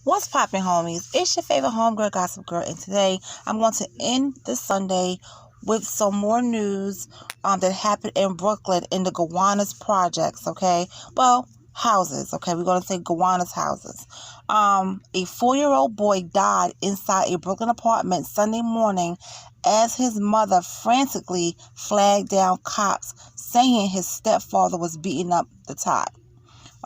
What's poppin', homies? It's your favorite homegirl, Gossip Girl, and today I'm going to end this Sunday with some more news that happened in Brooklyn in the Gowanus projects, okay? Well, houses, okay? We're going to say Gowanus houses. A 4-year-old boy died inside a Brooklyn apartment Sunday morning as his mother frantically flagged down cops saying his stepfather was beating up the tot,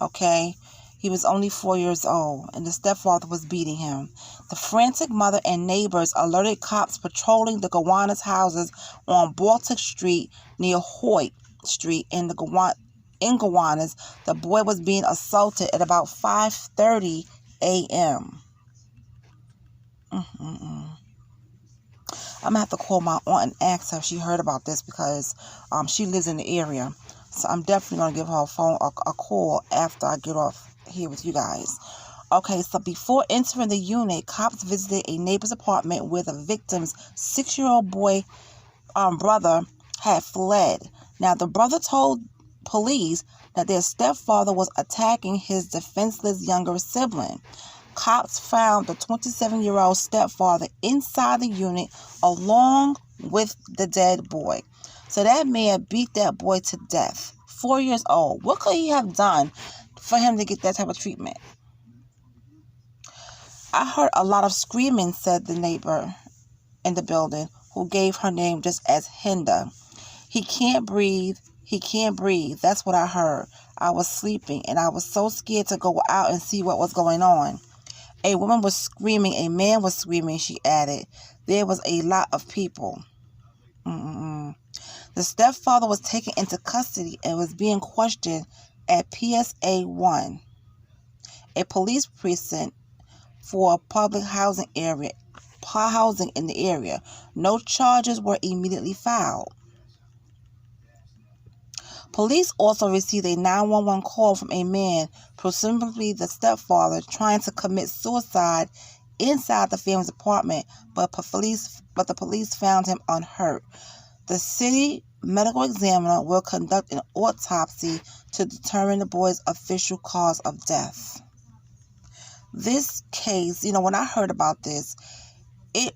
okay? He was only 4 years old, and the stepfather was beating him. The frantic mother and neighbors alerted cops patrolling the Gowanus houses on Baltic Street near Hoyt Street in Gowanus. The boy was being assaulted at about 5:30 a.m. I'm going to have to call my aunt and ask her if she heard about this because she lives in the area. So I'm definitely going to give her a call after I get off here with you guys. Okay, so before entering the unit, cops visited a neighbor's apartment where the victim's 6-year-old boy brother had fled. Now, the brother told police that their stepfather was attacking his defenseless younger sibling. Cops found the 27-year-old stepfather inside the unit along with the dead boy. So that man beat that boy to death. 4 years old. What could he have done for him to get that type of treatment? I heard a lot of screaming, said the neighbor in the building, who gave her name just as Hinda. He can't breathe. He can't breathe. That's what I heard. I was sleeping, and I was so scared to go out and see what was going on. A woman was screaming. A man was screaming, she added. There was a lot of people. The stepfather was taken into custody and was being questioned at PSA 1, a police precinct for a public housing in the area. No charges were immediately filed. Police also received a 911 call from a man, presumably the stepfather, trying to commit suicide inside the family's apartment, but the police found him unhurt. The city medical examiner will conduct an autopsy to determine the boy's official cause of death. This case, when I heard about this, it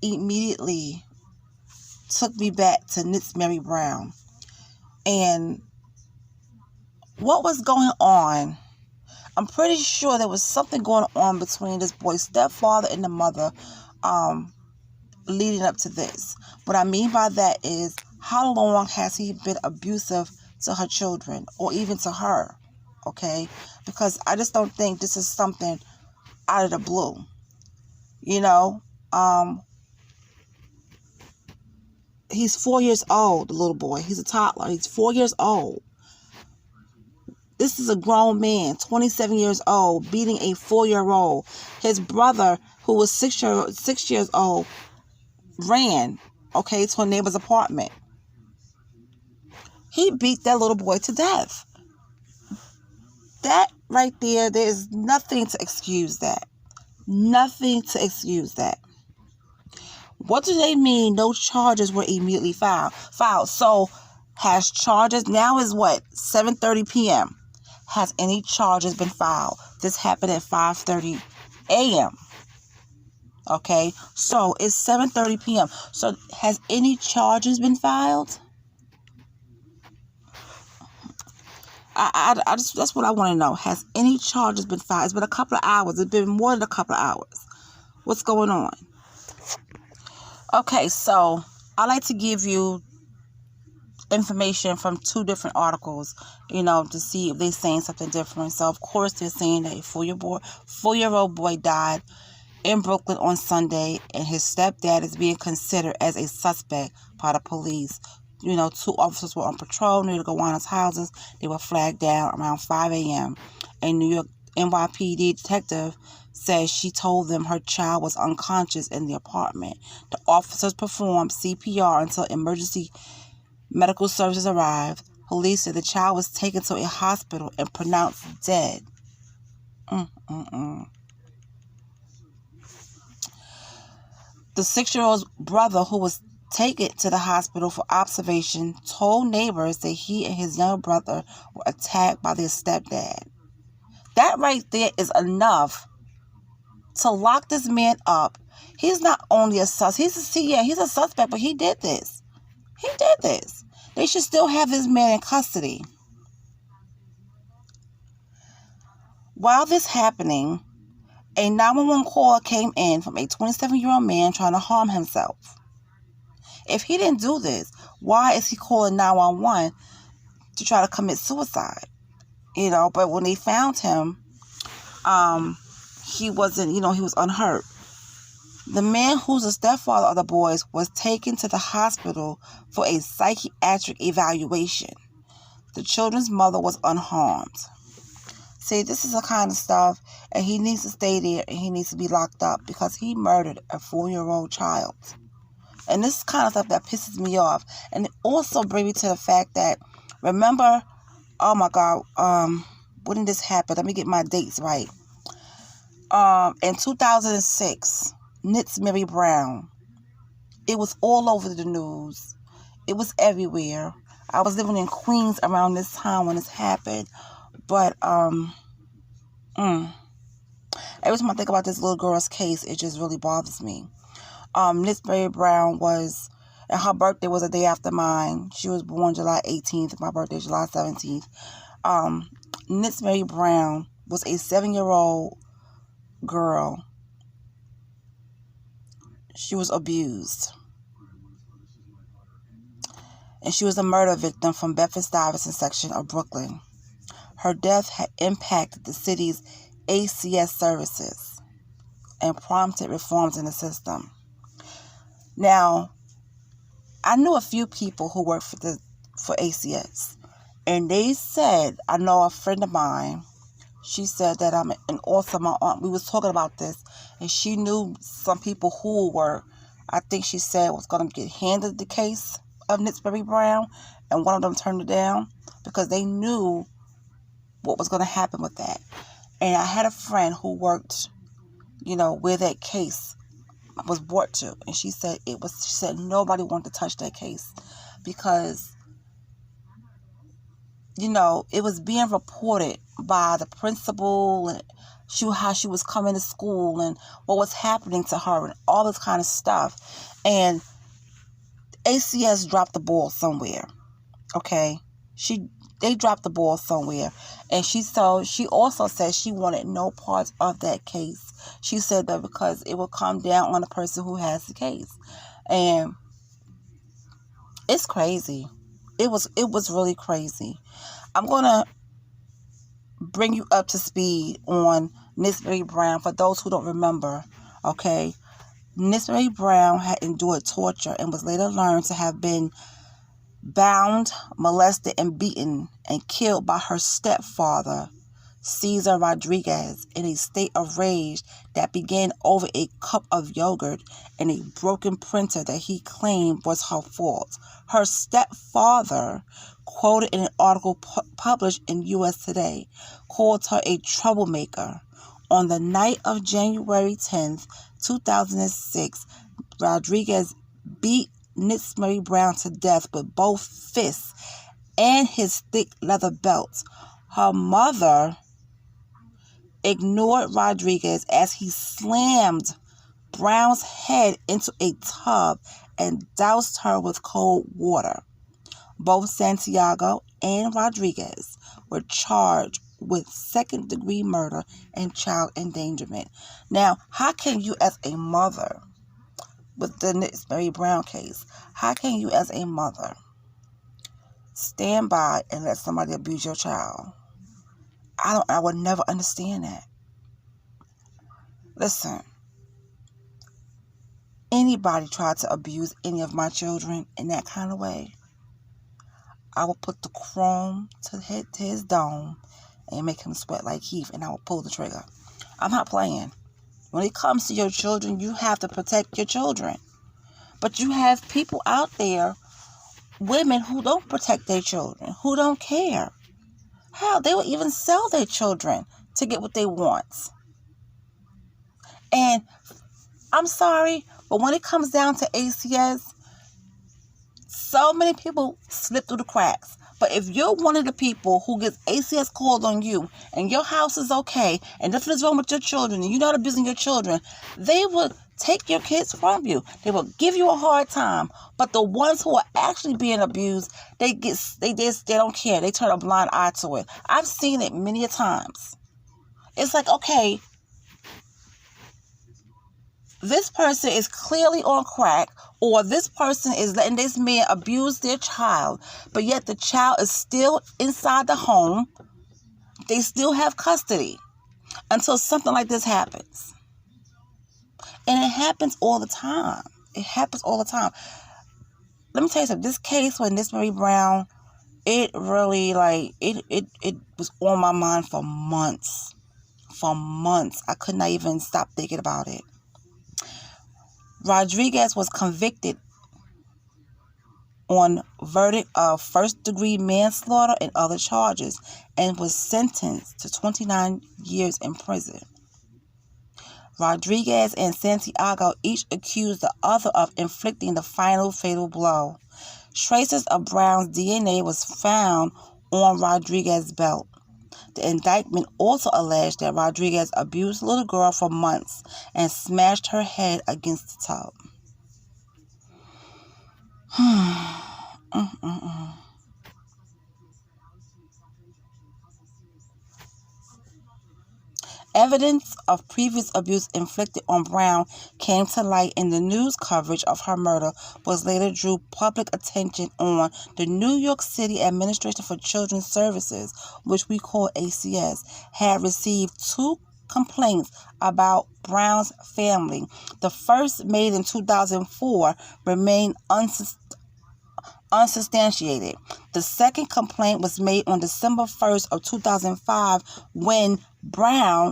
immediately took me back to Nitz Mary Brown. And what was going on? I'm pretty sure there was something going on between this boy's stepfather and the mother leading up to this. What I mean by that is, how long has he been abusive to her children or even to her? Okay? Because I just don't think this is something out of the blue. He's 4 years old, the little boy. He's a toddler. He's 4 years old. This is a grown man, 27 years old, beating a 4-year-old. His brother, who was 6 years old, ran, to a neighbor's apartment. He beat that little boy to death. That right there is nothing to excuse that. Nothing to excuse that. What do they mean no charges were immediately filed? So, has charges, now is what, 7:30 p.m. Has any charges been filed? This happened at 5:30 a.m. Okay, so it's 7:30 p.m. So, has any charges been filed? I just, that's what I want to know. Has any charges been filed? It's been a couple of hours. It's been more than a couple of hours. What's going on? Okay, so I like to give you information from 2 different articles, to see if they're saying something different. So, of course, they're saying that a 4-year-old boy died in Brooklyn on Sunday, and his stepdad is being considered as a suspect by the police. 2 officers were on patrol near the Gowanus houses. They were flagged down around 5 a.m. A New York NYPD detective says she told them her child was unconscious in the apartment. The officers performed CPR until emergency medical services arrived. Police said the child was taken to a hospital and pronounced dead. The 6-year-old's brother, who was taken to the hospital for observation, told neighbors that he and his younger brother were attacked by their stepdad. That right there is enough to lock this man up. He's not only a suspect. He's a suspect, but he did this. He did this. They should still have this man in custody. While this happening, a 911 call came in from a 27-year-old man trying to harm himself. If he didn't do this, why is he calling 911 to try to commit suicide? But when they found him, he wasn't, he was unhurt. The man who's the stepfather of the boys was taken to the hospital for a psychiatric evaluation. The children's mother was unharmed. See, this is the kind of stuff, and he needs to stay there, and he needs to be locked up because he murdered a 4-year-old child. And this is kind of stuff that pisses me off. And it also brings me to the fact that, remember, oh my God, when did this happen? Let me get my dates right. In 2006, Nitz Mary Brown. It was all over the news. It was everywhere. I was living in Queens around this time when this happened. But every time I think about this little girl's case, it just really bothers me. Nitz Mary Brown and her birthday was a day after mine. She was born July 18th. My birthday is July 17th. Nitz Mary Brown was a 7-year-old girl. She was abused. And she was a murder victim from Bedford-Stuyvesant section of Brooklyn. Her death had impacted the city's ACS services and prompted reforms in the system. Now, I knew a few people who worked for ACS, and they said, I know a friend of mine, she said that and also my aunt, we was talking about this, and she knew some people who were, I think she said, was going to get handed the case of Nitz Mary Brown, and one of them turned it down because they knew what was going to happen with that. And I had a friend who worked, where that case was brought to, and she said nobody wanted to touch that case because, it was being reported by the principal and how she was coming to school and what was happening to her and all this kind of stuff. And ACS dropped the ball somewhere. Okay? They dropped the ball somewhere. And she also said she wanted no parts of that case. She said that because it will come down on the person who has the case. And it's crazy. It was really crazy. I'm going to bring you up to speed on Nitz Mary Brown for those who don't remember. Okay? Nitz Mary Brown had endured torture and was later learned to have been bound, molested, and beaten and killed by her stepfather, Cesar Rodriguez, in a state of rage that began over a cup of yogurt and a broken printer that he claimed was her fault. Her stepfather, quoted in an article published in U.S. Today, called her a troublemaker. On the night of January 10th, 2006, Rodriguez beat Nitz Mary Brown to death with both fists and his thick leather belt. Her mother ignored Rodriguez as he slammed Brown's head into a tub and doused her with cold water. Both Santiago and Rodriguez were charged with second-degree murder and child endangerment. Now, how can you as a mother, with the Nitz Mary Brown case, how can you as a mother stand by and let somebody abuse your child? I would never understand that. Listen, anybody tried to abuse any of my children in that kind of way, I will put the chrome to his dome and make him sweat like Heath, and I will pull the trigger. I'm not playing. When it comes to your children, you have to protect your children. But you have people out there, women who don't protect their children, who don't care. Hell, they will even sell their children to get what they want. And I'm sorry, but when it comes down to ACS, so many people slip through the cracks. But if you're one of the people who gets ACS called on you and your house is okay and nothing is wrong with your children and you're not abusing your children, they will take your kids from you. They will give you a hard time. But the ones who are actually being abused, they don't care. They turn a blind eye to it. I've seen it many a times. It's like, okay, this person is clearly on crack, or this person is letting this man abuse their child, but yet the child is still inside the home. They still have custody until something like this happens. And it happens all the time. It happens all the time. Let me tell you something. This case with Miss Mary Brown, it really, it was on my mind for months. For months. I could not even stop thinking about it. Rodriguez was convicted on verdict of first-degree manslaughter and other charges and was sentenced to 29 years in prison. Rodriguez and Santiago each accused the other of inflicting the final fatal blow. Traces of Brown's DNA was found on Rodriguez's belt. The indictment also alleged that Rodriguez abused the little girl for months and smashed her head against the tub. Evidence of previous abuse inflicted on Brown came to light in the news coverage of her murder was later drew public attention on the New York City Administration for Children's Services, which we call ACS, had received 2 complaints about Brown's family. The first, made in 2004, remained unsubstantiated. The second complaint was made on December 1st of 2005 when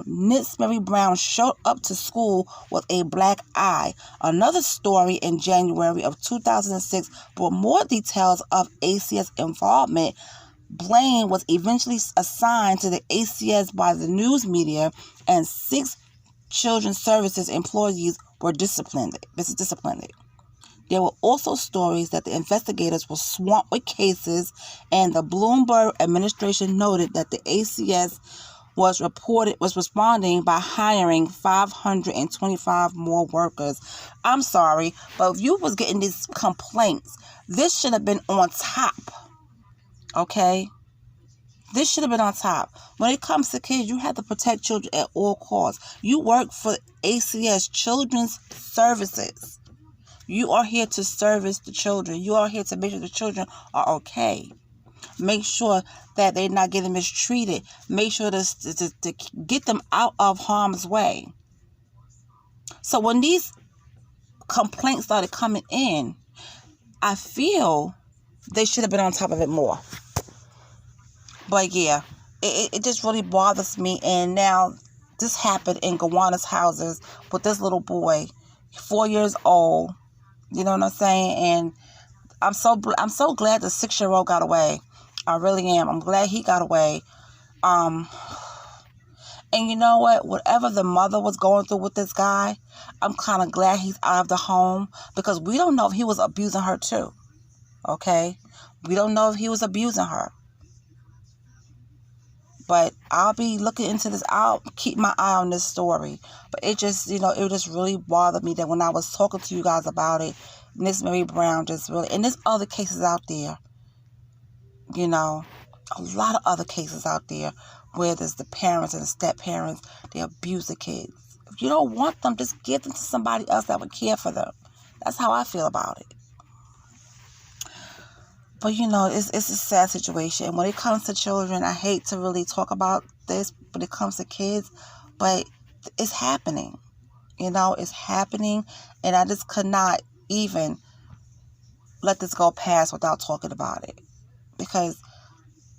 Miss Mary Brown, showed up to school with a black eye. Another story in January of 2006 brought more details of ACS involvement. Blame was eventually assigned to the ACS by the news media, and 6 children's services employees were disciplined. There were also stories that the investigators were swamped with cases, and the Bloomberg administration noted that the ACS was responding by hiring 525 more workers. I'm sorry, but if you was getting these complaints, this should have been on top. Okay? This should have been on top. When it comes to kids, you have to protect children at all costs. You work for ACS Children's Services. You are here to service the children. You are here to make sure the children are okay. Make sure that they're not getting mistreated. Make sure to get them out of harm's way. So when these complaints started coming in, I feel they should have been on top of it more. But yeah, it just really bothers me. And now this happened in Gawana's houses with this little boy, 4 years old. You know what I'm saying? And I'm so glad the 6-year-old got away. I really am. I'm glad he got away. And you know what? Whatever the mother was going through with this guy, I'm kind of glad he's out of the home, because we don't know if he was abusing her too. Okay? We don't know if he was abusing her. But I'll be looking into this. I'll keep my eye on this story. But it just, it just really bothered me that when I was talking to you guys about it, Miss Mary Brown just really, and there's other cases out there, a lot of other cases out there where there's the parents and the step-parents, they abuse the kids. If you don't want them, just give them to somebody else that would care for them. That's how I feel about it. But, it's a sad situation. When it comes to children, I hate to really talk about this when it comes to kids, but it's happening. It's happening, and I just could not even let this go past without talking about it. Because,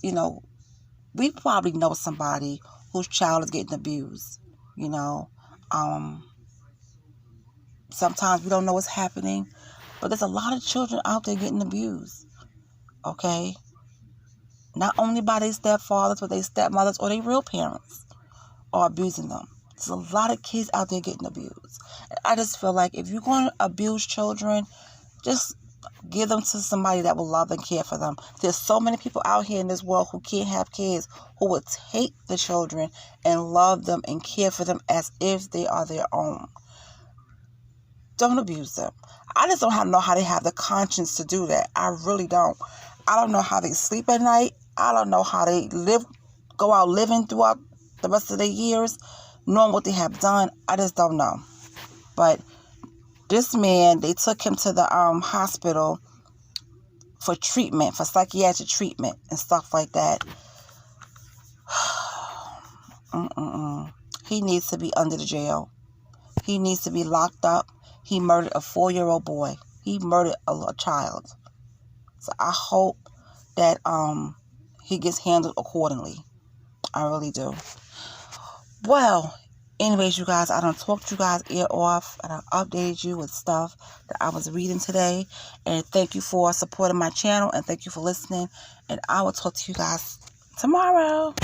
we probably know somebody whose child is getting abused, Sometimes we don't know what's happening, but there's a lot of children out there getting abused. Okay? Not only by their stepfathers, but their stepmothers or their real parents are abusing them. There's a lot of kids out there getting abused. And I just feel like if you're going to abuse children, just Give them to somebody that will love and care for them. There's so many people out here in this world who can't have kids, who would take the children and love them and care for them as if they are their own. Don't abuse them. I just don't know how they have the conscience to do that. I really don't. I don't know how they sleep at night. I don't know how they go out living throughout the rest of their years, knowing what they have done. I just don't know. But this man, they took him to the hospital for treatment, for psychiatric treatment and stuff like that. He needs to be under the jail. He needs to be locked up. He murdered a 4-year-old boy. He murdered a child. So I hope that he gets handled accordingly. I really do. Well, anyways, you guys, I done talked you guys ear off, and I updated you with stuff that I was reading today. And thank you for supporting my channel, and thank you for listening. And I will talk to you guys tomorrow.